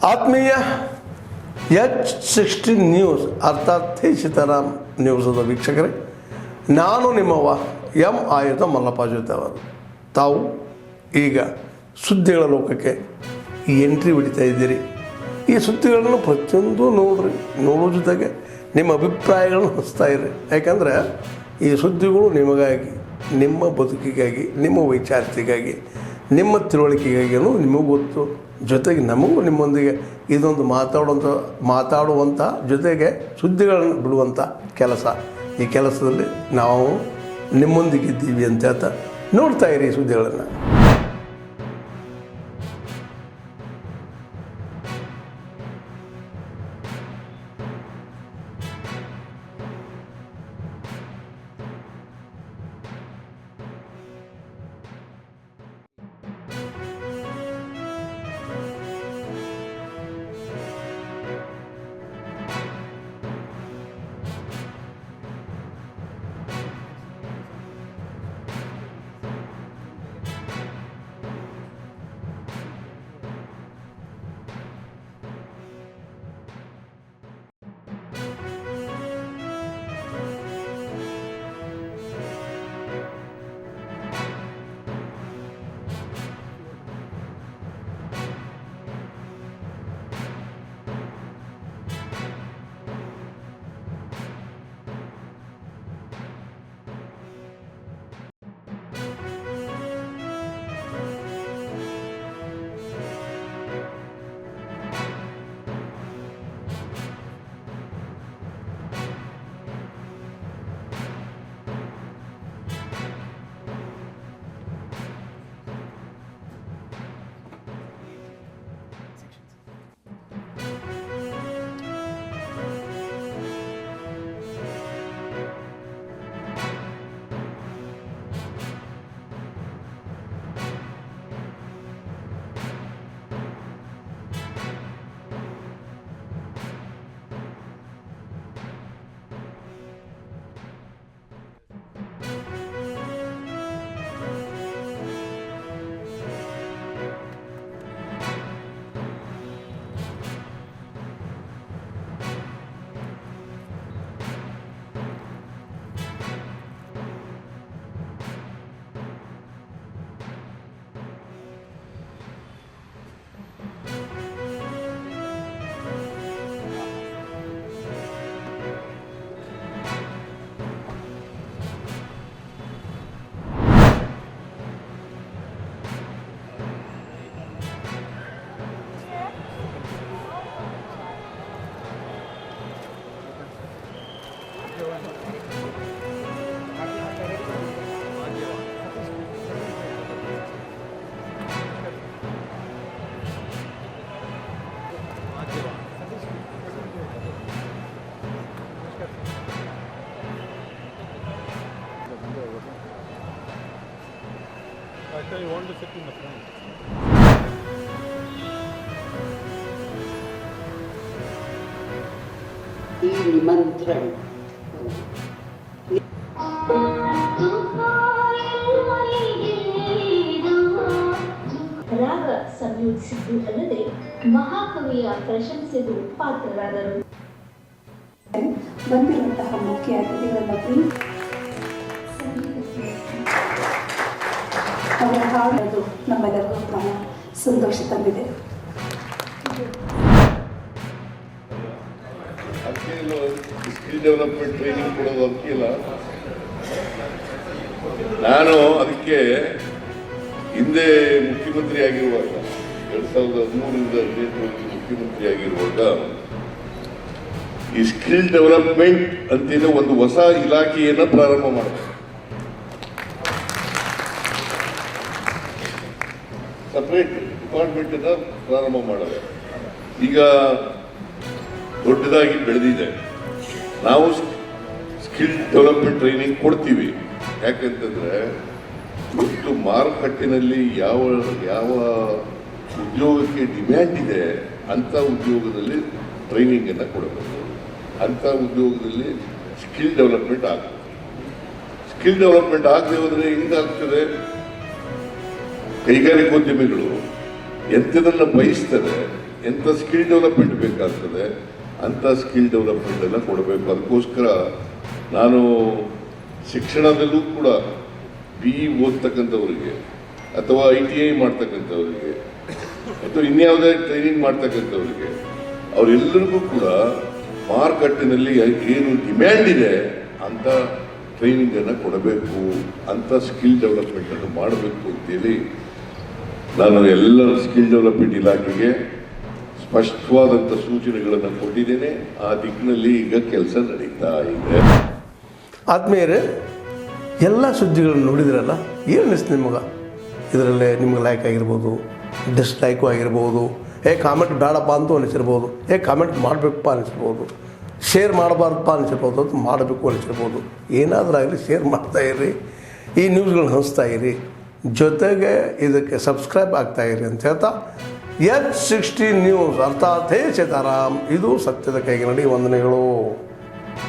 ಆತ್ಮೀಯ H16 news ಅರ್ಥಾತ್ ತಿ ಸೀತಾರಾಮ್ ನ್ಯೂಸದ ವೀಕ್ಷಕರೇ, ನಾನು ನಿಮ್ಮವ ಎಂ ಆಯುಧ ಮಲ್ಲಪ್ಪ ಜೊತೆ ಅವರು. ತಾವು ಈಗ ಸುದ್ದಿಗಳ ಲೋಕಕ್ಕೆ ಎಂಟ್ರಿ ಹೊಡಿತಾ ಇದ್ದೀರಿ. ಈ ಸುದ್ದಿಗಳನ್ನು ಪ್ರತಿಯೊಂದು ನೋಡೋ ಜೊತೆಗೆ ನಿಮ್ಮ ಅಭಿಪ್ರಾಯಗಳನ್ನು ಹಂಚ್ತಾ ಇರಿ. ಯಾಕಂದರೆ ಈ ಸುದ್ದಿಗಳು ನಿಮಗಾಗಿ, ನಿಮ್ಮ ಬದುಕಿಗಾಗಿ, ನಿಮ್ಮ ವೈಚಾರಿಕೆಗಾಗಿ, ನಿಮ್ಮ ತಿಳುವಳಿಕೆಗಾಗಿಯೂ ನಿಮಗೂ ಗೊತ್ತು. ಜೊತೆಗೆ ನಮಗೂ ನಿಮ್ಮೊಂದಿಗೆ ಇದೊಂದು ಮಾತಾಡುವಂಥ ಜೊತೆಗೆ ಸುದ್ದಿಗಳನ್ನು ಬಿಡುವಂಥ ಕೆಲಸ. ಈ ಕೆಲಸದಲ್ಲಿ ನಾವು ನಿಮ್ಮೊಂದಿಗಿದ್ದೀವಿ ಅಂತ ಹೇಳ್ತಾ ನೋಡ್ತಾ ಇರಿ ಈ ಸುದ್ದಿಗಳನ್ನು. You want to sit in the front. ಈ ನಿಮಂತ್ರಣ ರಾಗ ಸಂಯೋಜಿಸಿದ್ದು ಅಲ್ಲದೆ ಮಹಾಕವಿಯ ಪ್ರಶಂಸೆಗೂ ಪಾತ್ರರಾದರು. ಬಂದಿರುವಂತಹ ಮುಖ್ಯ ಅತಿಥಿಗಳ ಅವರ ಹಾಡೋದು ನಮ್ಮೆಲ್ಲರಿಗೂ ತುಂಬ ಸಂತೋಷ ತಂದಿದೆ. ಸ್ಕಿಲ್ ಡೆವಲಪ್ಮೆಂಟ್ ಟ್ರೈನಿಂಗ್ ಕೊಡೋದು ಅದಕ್ಕಿಲ್ಲ. ನಾನು ಅದಕ್ಕೆ ಹಿಂದೆ ಮುಖ್ಯಮಂತ್ರಿ ಆಗಿರುವಾಗ 2013ರಿಂದ 2018 ಮುಖ್ಯಮಂತ್ರಿ ಆಗಿರುವಾಗ ಈ ಸ್ಕಿಲ್ ಡೆವಲಪ್ಮೆಂಟ್ ಅಂತೇಳಿ ಒಂದು ಹೊಸ ಇಲಾಖೆಯನ್ನು ಪ್ರಾರಂಭ ಮಾಡಿದೆ. ಸಪ್ರೇಟ್ ಡಿಪಾರ್ಟ್ಮೆಂಟ್ ಅನ್ನ ಪ್ರಾರಂಭ ಮಾಡಿದೆ. ಈಗ ದೊಡ್ಡದಾಗಿ ಬೆಳೆದಿದೆ. ನಾವು ಸ್ಕಿಲ್ ಡೆವಲಪ್ಮೆಂಟ್ ಟ್ರೈನಿಂಗ್ ಕೊಡ್ತೀವಿ. ಯಾಕಂತಂದ್ರೆ ಇವತ್ತು ಮಾರುಕಟ್ಟೆನಲ್ಲಿ ಯಾವ ಯಾವ ಉದ್ಯೋಗಕ್ಕೆ ಡಿಮ್ಯಾಂಡ್ ಇದೆ ಅಂಥ ಉದ್ಯೋಗದಲ್ಲಿ ಟ್ರೈನಿಂಗ್ ಅನ್ನು ಕೊಡಬೇಕು. ಅಂಥ ಉದ್ಯೋಗದಲ್ಲಿ ಸ್ಕಿಲ್ ಡೆವಲಪ್ಮೆಂಟ್ ಆಗುತ್ತೆ. ಸ್ಕಿಲ್ ಡೆವಲಪ್ಮೆಂಟ್ ಆಗದೆ ಹೋದರೆ ಹೆಂಗಾಗ್ತದೆ? ಕೈಗಾರಿಕೋದ್ಯಮಿಗಳು ಎಂಥದನ್ನು ಬಯಸ್ತಾರೆ ಎಂಥ ಸ್ಕಿಲ್ ಡೆವಲಪ್ಮೆಂಟ್ ಬೇಕಾಗ್ತದೆ ಅಂಥ ಸ್ಕಿಲ್ ಡೆವಲಪ್ಮೆಂಟನ್ನು ಕೊಡಬೇಕು. ಅದಕ್ಕೋಸ್ಕರ ನಾನು ಶಿಕ್ಷಣದಲ್ಲೂ ಕೂಡ BE ಓದ್ತಕ್ಕಂಥವ್ರಿಗೆ ಅಥವಾ ITI ಮಾಡ್ತಕ್ಕಂಥವ್ರಿಗೆ ಅಥವಾ ಇನ್ಯಾವುದೇ ಟ್ರೈನಿಂಗ್ ಮಾಡ್ತಕ್ಕಂಥವ್ರಿಗೆ ಅವರೆಲ್ಲರಿಗೂ ಕೂಡ ಮಾರುಕಟ್ಟೆನಲ್ಲಿ ಏನು ಡಿಮ್ಯಾಂಡ್ ಇದೆ ಅಂಥ ಟ್ರೈನಿಂಗನ್ನು ಕೊಡಬೇಕು, ಅಂಥ ಸ್ಕಿಲ್ ಡೆವಲಪ್ಮೆಂಟನ್ನು ಮಾಡಬೇಕು ಅಂತೇಳಿ ನಾನು ಎಲ್ಲ ಸ್ಕಿಲ್ ಡೆವಲಪ್ಮೆಂಟ್ ಇಲಾಖೆಗೆ ಸ್ಪಷ್ಟವಾದಂಥ ಸೂಚನೆಗಳನ್ನು ಕೊಟ್ಟಿದ್ದೇನೆ. ಆ ದಿಕ್ಕಿನಲ್ಲಿ ಈಗ ಕೆಲಸ ನಡೀತಾ ಇದೆ. ಆದ್ಮೇಲೆ ಎಲ್ಲ ಸುದ್ದಿಗಳನ್ನು ನೋಡಿದ್ರಲ್ಲ, ಏನು ಅನಿಸ್ತು ನಿಮಗೆ? ಇದರಲ್ಲೇ ನಿಮ್ಗೆ ಲೈಕ್ ಆಗಿರ್ಬೋದು, ಡಿಸ್ಲೈಕು ಆಗಿರ್ಬೋದು, ಕಾಮೆಂಟ್ ಬೇಡಪ್ಪ ಅಂತೂ ಅನಿಸಿರ್ಬೋದು, ಕಾಮೆಂಟ್ ಮಾಡಬೇಕಪ್ಪ ಅನಿಸಿರ್ಬೋದು, ಶೇರ್ ಮಾಡಬಾರ್ದಪ್ಪ ಅನಿಸಿರ್ಬೋದು, ಅದು ಮಾಡಬೇಕು ಅನಿಸಿರ್ಬೋದು. ಏನಾದರೂ ಆಗಲಿ ಶೇರ್ ಮಾಡ್ತಾಯಿರಿ, ಈ ನ್ಯೂಸ್ಗಳನ್ನ ಹಂಚ್ತಾ ಇರಿ, ಜೊತೆಗೆ ಇದಕ್ಕೆ ಸಬ್ಸ್ಕ್ರೈಬ್ ಆಗ್ತಾಯಿರಿ ಅಂತ ಹೇಳ್ತಾ H16 ನ್ಯೂಸ್ ಅರ್ಥಾತ್ ಹೇ ಸೀತಾರಾಮ್, ಇದು ಸತ್ಯದ ಕೈಗೆ ನಡಿ. ವಂದನೆಗಳು.